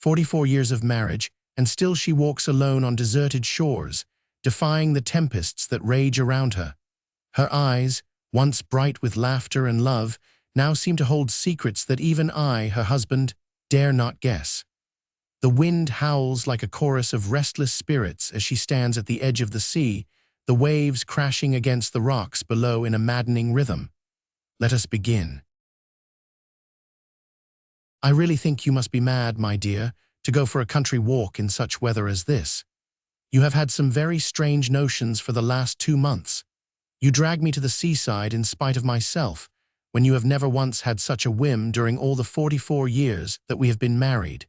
44 years of marriage, and still she walks alone on deserted shores, defying the tempests that rage around her. Her eyes, once bright with laughter and love, now seem to hold secrets that even I, her husband, dare not guess. The wind howls like a chorus of restless spirits as she stands at the edge of the sea, the waves crashing against the rocks below in a maddening rhythm. Let us begin. I really think you must be mad, my dear, to go for a country walk in such weather as this. You have had some very strange notions for the last 2 months. You drag me to the seaside in spite of myself, when you have never once had such a whim during all the 44 years that we have been married.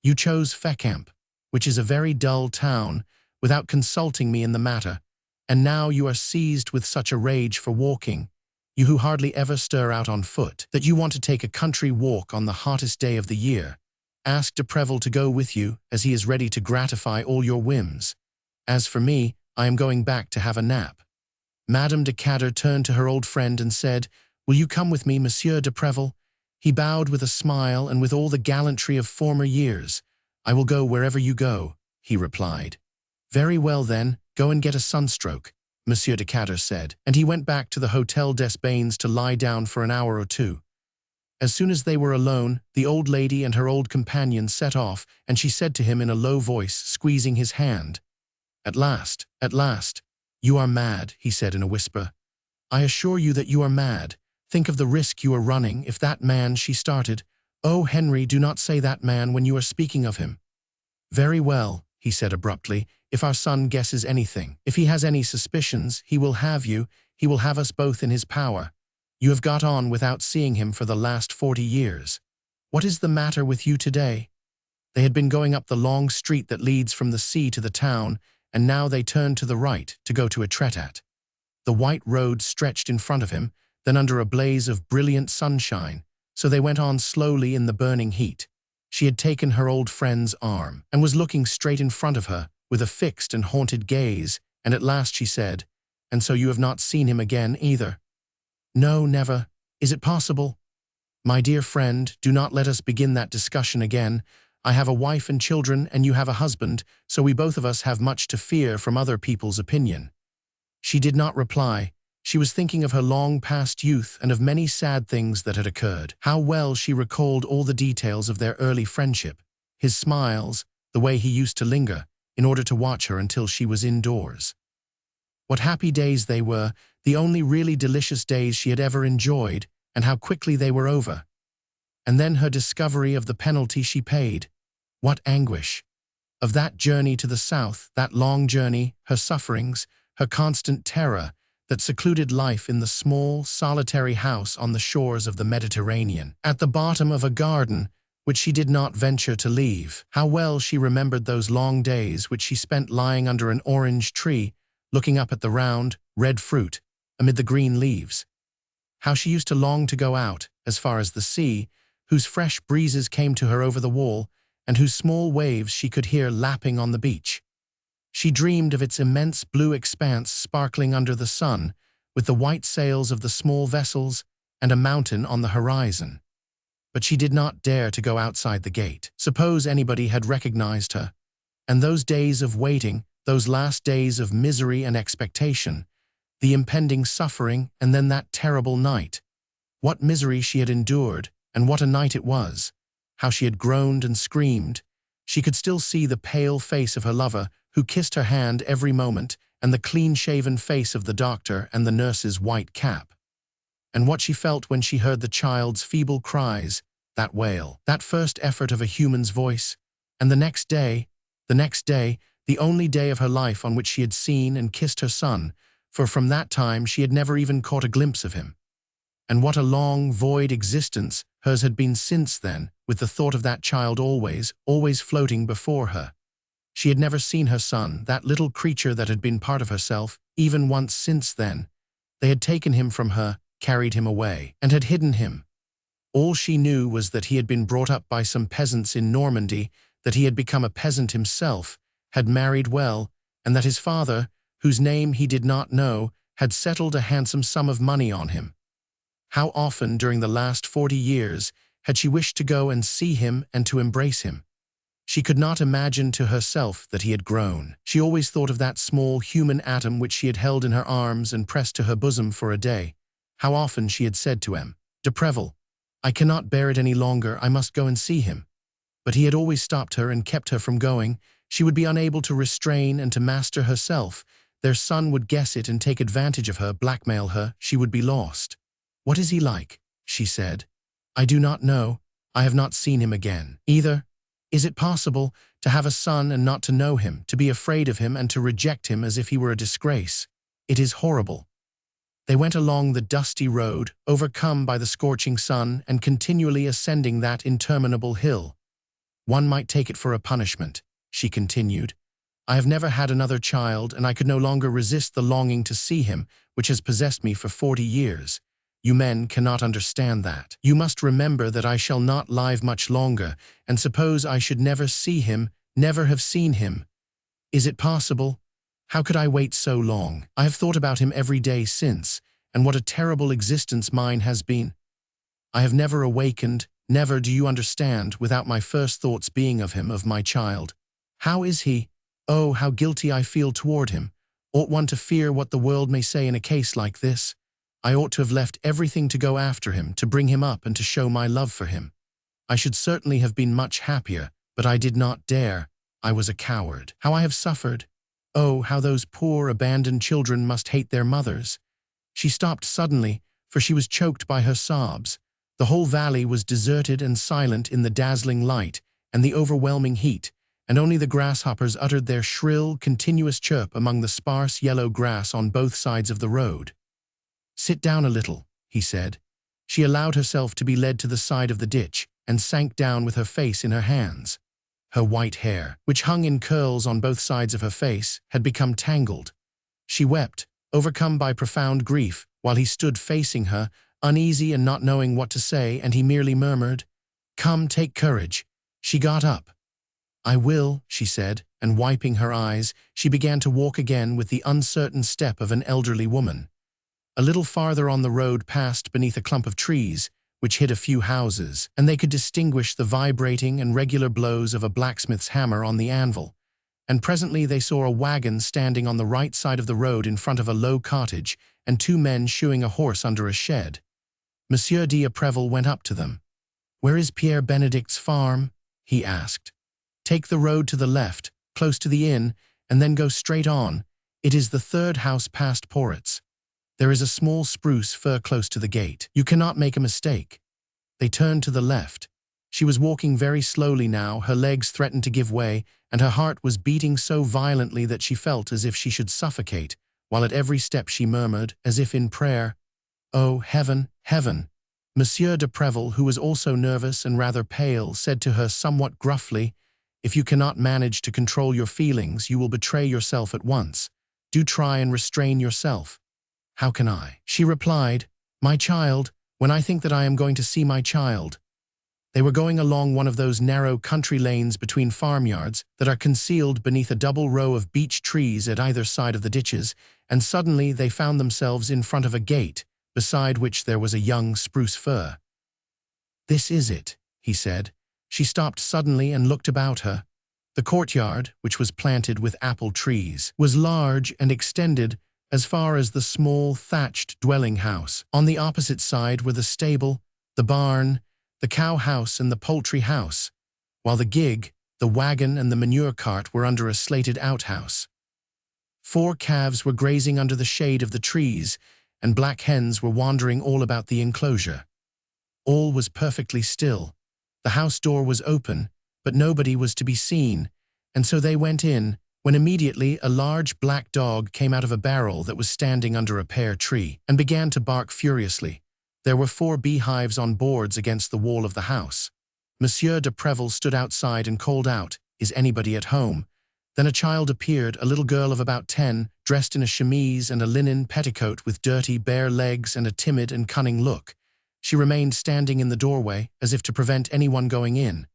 You chose Fécamp, which is a very dull town, without consulting me in the matter, and now you are seized with such a rage for walking, you who hardly ever stir out on foot, that you want to take a country walk on the hottest day of the year. Ask de Préval to go with you, as he is ready to gratify all your whims. As for me, I am going back to have a nap. Madame de Cadder turned to her old friend and said, "Will you come with me, Monsieur de Préval?" He bowed with a smile and with all the gallantry of former years. "I will go wherever you go," he replied. "Very well then, go and get a sunstroke," Monsieur de Cadder said, and he went back to the Hôtel des Bains to lie down for an hour or two. As soon as they were alone, the old lady and her old companion set off, and she said to him in a low voice, squeezing his hand, at last, you are mad," he said in a whisper. "I assure you that you are mad. Think of the risk you are running if that man," she started. "Oh, Henry, do not say that man when you are speaking of him." "Very well," he said abruptly, "if our son guesses anything, if he has any suspicions, he will have you, he will have us both in his power. You have got on without seeing him for the last 40 years. What is the matter with you today?" They had been going up the long street that leads from the sea to the town, and now they turned to the right to go to Étretat. The white road stretched in front of him, then under a blaze of brilliant sunshine, so they went on slowly in the burning heat. She had taken her old friend's arm, and was looking straight in front of her, with a fixed and haunted gaze, and at last she said, "And so you have not seen him again either?" "No, never. Is it possible?" "My dear friend, do not let us begin that discussion again. I have a wife and children, and you have a husband, so we both of us have much to fear from other people's opinion." She did not reply. She was thinking of her long-past youth and of many sad things that had occurred. How well she recalled all the details of their early friendship, his smiles, the way he used to linger, in order to watch her until she was indoors. What happy days they were, the only really delicious days she had ever enjoyed, and how quickly they were over. And then her discovery of the penalty she paid. What anguish! Of that journey to the south, that long journey, her sufferings, her constant terror, that secluded life in the small, solitary house on the shores of the Mediterranean, at the bottom of a garden which she did not venture to leave. How well she remembered those long days which she spent lying under an orange tree, looking up at the round, red fruit, amid the green leaves. How she used to long to go out, as far as the sea, whose fresh breezes came to her over the wall, and whose small waves she could hear lapping on the beach. She dreamed of its immense blue expanse sparkling under the sun, with the white sails of the small vessels and a mountain on the horizon. But she did not dare to go outside the gate. Suppose anybody had recognized her. And those days of waiting, those last days of misery and expectation, the impending suffering, and then that terrible night. What misery she had endured, and what a night it was. How she had groaned and screamed. She could still see the pale face of her lover, who kissed her hand every moment, and the clean-shaven face of the doctor and the nurse's white cap. And what she felt when she heard the child's feeble cries, that wail, that first effort of a human's voice. And the next day, the only day of her life on which she had seen and kissed her son, for from that time she had never even caught a glimpse of him. And what a long, void existence hers had been since then, with the thought of that child always floating before her. She had never seen her son, that little creature that had been part of herself, even once since then. They had taken him from her, carried him away, and had hidden him. All she knew was that he had been brought up by some peasants in Normandy, that he had become a peasant himself, had married well, and that his father, whose name he did not know, had settled a handsome sum of money on him. How often during the last 40 years had she wished to go and see him and to embrace him? She could not imagine to herself that he had grown. She always thought of that small human atom which she had held in her arms and pressed to her bosom for a day. How often she had said to him, "De Preville, I cannot bear it any longer, I must go and see him." But he had always stopped her and kept her from going. She would be unable to restrain and to master herself. Their son would guess it and take advantage of her, blackmail her. She would be lost. "What is he like?" she said. "I do not know. I have not seen him again. Either. Is it possible to have a son and not to know him, to be afraid of him and to reject him as if he were a disgrace? It is horrible." They went along the dusty road, overcome by the scorching sun and continually ascending that interminable hill. "One might take it for a punishment," she continued. "I have never had another child, and I could no longer resist the longing to see him, which has possessed me for 40 years. You men cannot understand that. You must remember that I shall not live much longer, and suppose I should never see him, never have seen him. Is it possible? How could I wait so long? I have thought about him every day since, and what a terrible existence mine has been. I have never awakened, never, do you understand, without my first thoughts being of him, of my child. How is he? Oh, how guilty I feel toward him. Ought one to fear what the world may say in a case like this? I ought to have left everything to go after him, to bring him up and to show my love for him. I should certainly have been much happier, but I did not dare. I was a coward. How I have suffered! Oh, how those poor, abandoned children must hate their mothers." She stopped suddenly, for she was choked by her sobs. The whole valley was deserted and silent in the dazzling light and the overwhelming heat, and only the grasshoppers uttered their shrill, continuous chirp among the sparse yellow grass on both sides of the road. "Sit down a little," he said. She allowed herself to be led to the side of the ditch and sank down with her face in her hands. Her white hair, which hung in curls on both sides of her face, had become tangled. She wept, overcome by profound grief, while he stood facing her, uneasy and not knowing what to say, and he merely murmured, "Come, take courage." She got up. "I will," she said, and wiping her eyes, she began to walk again with the uncertain step of an elderly woman. A little farther on the road passed beneath a clump of trees, which hid a few houses, and they could distinguish the vibrating and regular blows of a blacksmith's hammer on the anvil. And presently they saw a wagon standing on the right side of the road in front of a low cottage, and two men shoeing a horse under a shed. Monsieur de Preville went up to them. "Where is Pierre Benedict's farm?" he asked. "Take the road to the left, close to the inn, and then go straight on. It is the third house past Poritz. There is a small spruce fir close to the gate. You cannot make a mistake." They turned to the left. She was walking very slowly now, her legs threatened to give way, and her heart was beating so violently that she felt as if she should suffocate, while at every step she murmured, as if in prayer, "Oh, heaven, heaven." Monsieur de Preville, who was also nervous and rather pale, said to her somewhat gruffly, "If you cannot manage to control your feelings, you will betray yourself at once. Do try and restrain yourself." "How can I?" she replied. "My child, when I think that I am going to see my child." They were going along one of those narrow country lanes between farmyards that are concealed beneath a double row of beech trees at either side of the ditches, and suddenly they found themselves in front of a gate, beside which there was a young spruce fir. "This is it," he said. She stopped suddenly and looked about her. The courtyard, which was planted with apple trees, was large and extended as far as the small thatched dwelling house. On the opposite side were the stable, the barn, the cow house and the poultry house, while the gig, the wagon and the manure cart were under a slated outhouse. 4 calves were grazing under the shade of the trees, and black hens were wandering all about the enclosure. All was perfectly still. The house door was open, but nobody was to be seen, and so they went in, when immediately a large black dog came out of a barrel that was standing under a pear tree, and began to bark furiously. There were 4 beehives on boards against the wall of the house. Monsieur de Preville stood outside and called out, "Is anybody at home?" Then a child appeared, a little girl of about 10, dressed in a chemise and a linen petticoat with dirty, bare legs and a timid and cunning look. She remained standing in the doorway, as if to prevent anyone going in.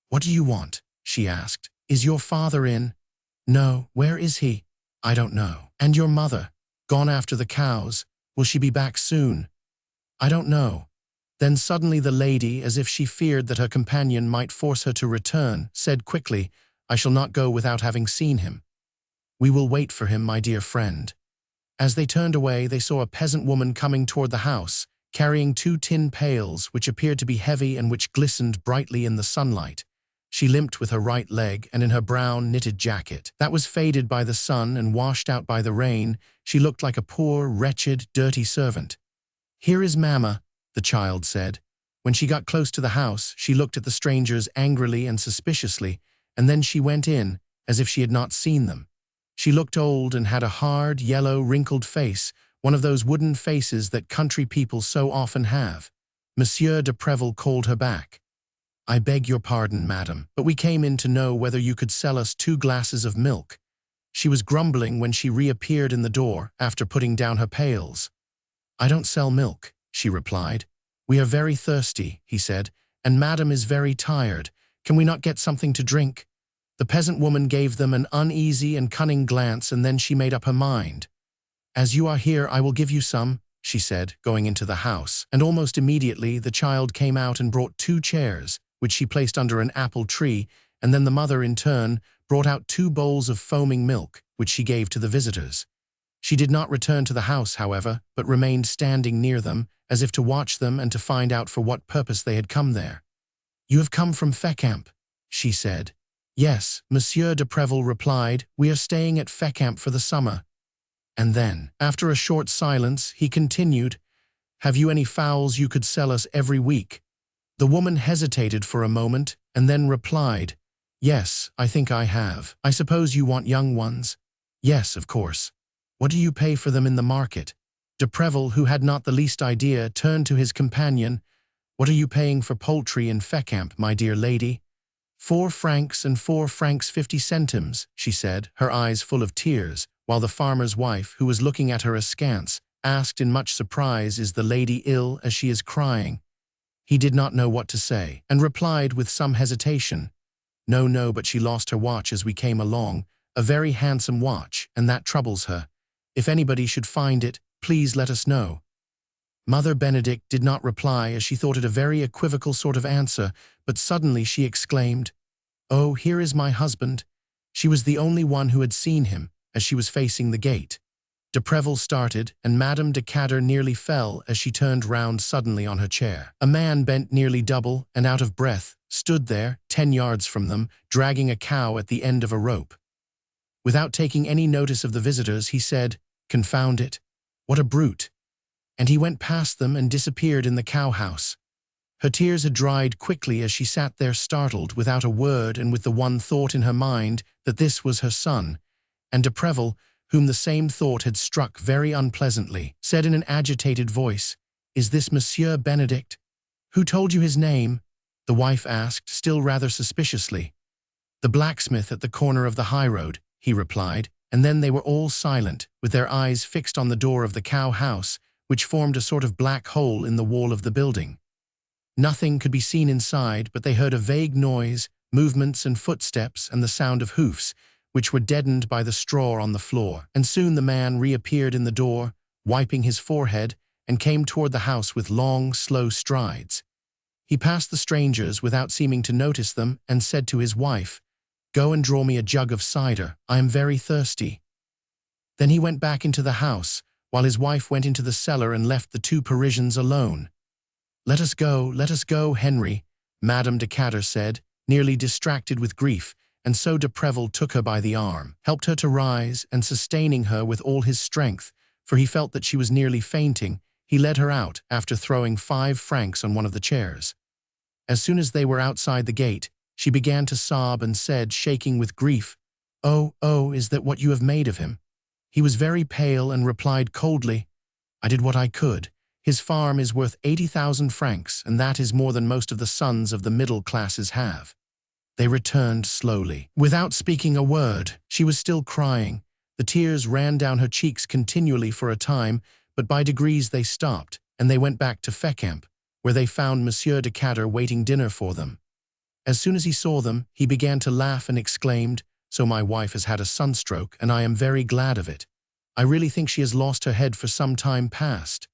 "What do you want?" she asked. "Is your father in?" "No. Where is he?" "I don't know." "And your mother?" "Gone after the cows. Will she be back soon?" "I don't know." Then suddenly the lady, as if she feared that her companion might force her to return, said quickly, "I shall not go without having seen him. We will wait for him, my dear friend." As they turned away, they saw a peasant woman coming toward the house, carrying 2 tin pails, which appeared to be heavy and which glistened brightly in the sunlight. She limped with her right leg, and in her brown knitted jacket, that was faded by the sun and washed out by the rain, she looked like a poor, wretched, dirty servant. "Here is Mamma," the child said. When she got close to the house, she looked at the strangers angrily and suspiciously, and then she went in, as if she had not seen them. She looked old and had a hard, yellow, wrinkled face, one of those wooden faces that country people so often have. Monsieur de Preville called her back. "I beg your pardon, madam, but we came in to know whether you could sell us 2 glasses of milk." She was grumbling when she reappeared in the door after putting down her pails. "I don't sell milk," she replied. "We are very thirsty," he said, "and madam is very tired. Can we not get something to drink?" The peasant woman gave them an uneasy and cunning glance, and then she made up her mind. "As you are here, I will give you some," she said, going into the house, and almost immediately the child came out and brought 2 chairs, which she placed under an apple tree, and then the mother, in turn, brought out 2 bowls of foaming milk, which she gave to the visitors. She did not return to the house, however, but remained standing near them, as if to watch them and to find out for what purpose they had come there. "You have come from Fécamp," she said. "Yes," Monsieur de Preville replied, "we are staying at Fécamp for the summer." And then, after a short silence, he continued, "Have you any fowls you could sell us every week?" The woman hesitated for a moment, and then replied, "Yes, I think I have. I suppose you want young ones?" "Yes, of course." "What do you pay for them in the market?" De Preville, who had not the least idea, turned to his companion. "What are you paying for poultry in Fécamp, my dear lady?" 4 francs and 4 francs 50 centimes, she said, her eyes full of tears, while the farmer's wife, who was looking at her askance, asked in much surprise, "Is the lady ill, as she is crying?" He did not know what to say, and replied with some hesitation, "No, no, but she lost her watch as we came along, a very handsome watch, and that troubles her. If anybody should find it, please let us know." Mother Benedict did not reply, as she thought it a very equivocal sort of answer, but suddenly she exclaimed, "Oh, here is my husband." She was the only one who had seen him, as she was facing the gate. De Preville started, and Madame de Cadder nearly fell as she turned round suddenly on her chair. A man bent nearly double and out of breath stood there, 10 yards from them, dragging a cow at the end of a rope. Without taking any notice of the visitors, he said, "Confound it! What a brute!" And he went past them and disappeared in the cow-house. Her tears had dried quickly as she sat there startled, without a word and with the one thought in her mind that this was her son, and de Preville, whom the same thought had struck very unpleasantly, said in an agitated voice, "Is this Monsieur Benedict?" "Who told you his name?" the wife asked, still rather suspiciously. "The blacksmith at the corner of the highroad," he replied, and then they were all silent, with their eyes fixed on the door of the cow-house, which formed a sort of black hole in the wall of the building. Nothing could be seen inside, but they heard a vague noise, movements and footsteps, and the sound of hoofs, which were deadened by the straw on the floor, and soon the man reappeared in the door, wiping his forehead, and came toward the house with long, slow strides. He passed the strangers without seeming to notice them, and said to his wife, "Go and draw me a jug of cider, I am very thirsty." Then he went back into the house, while his wife went into the cellar and left the 2 Parisians alone. Let us go, Henry," Madame de Cadder said, nearly distracted with grief, and so de Preville took her by the arm, helped her to rise, and sustaining her with all his strength, for he felt that she was nearly fainting, he led her out, after throwing 5 francs on one of the chairs. As soon as they were outside the gate, she began to sob and said, shaking with grief, "Oh, oh, is that what you have made of him?" He was very pale and replied coldly, "I did what I could. His farm is worth 80,000 francs, and that is more than most of the sons of the middle classes have." They returned slowly. Without speaking a word, she was still crying. The tears ran down her cheeks continually for a time, but by degrees they stopped, and they went back to Fécamp, where they found Monsieur de Cadder waiting dinner for them. As soon as he saw them, he began to laugh and exclaimed, "So my wife has had a sunstroke, and I am very glad of it. I really think she has lost her head for some time past."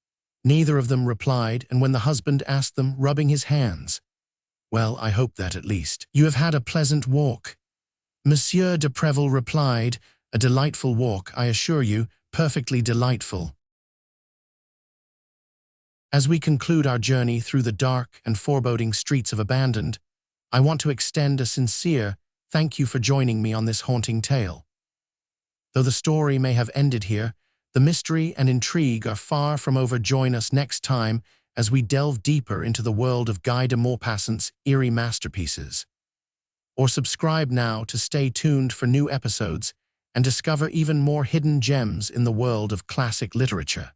Neither of them replied, and when the husband asked them, rubbing his hands, "Well, I hope that at least you have had a pleasant walk." Monsieur de Preville replied, "A delightful walk, I assure you, perfectly delightful." As we conclude our journey through the dark and foreboding streets of Abandoned, I want to extend a sincere thank you for joining me on this haunting tale. Though the story may have ended here, the mystery and intrigue are far from over. Join us next time as we delve deeper into the world of Guy de Maupassant's eerie masterpieces. Or subscribe now to stay tuned for new episodes and discover even more hidden gems in the world of classic literature.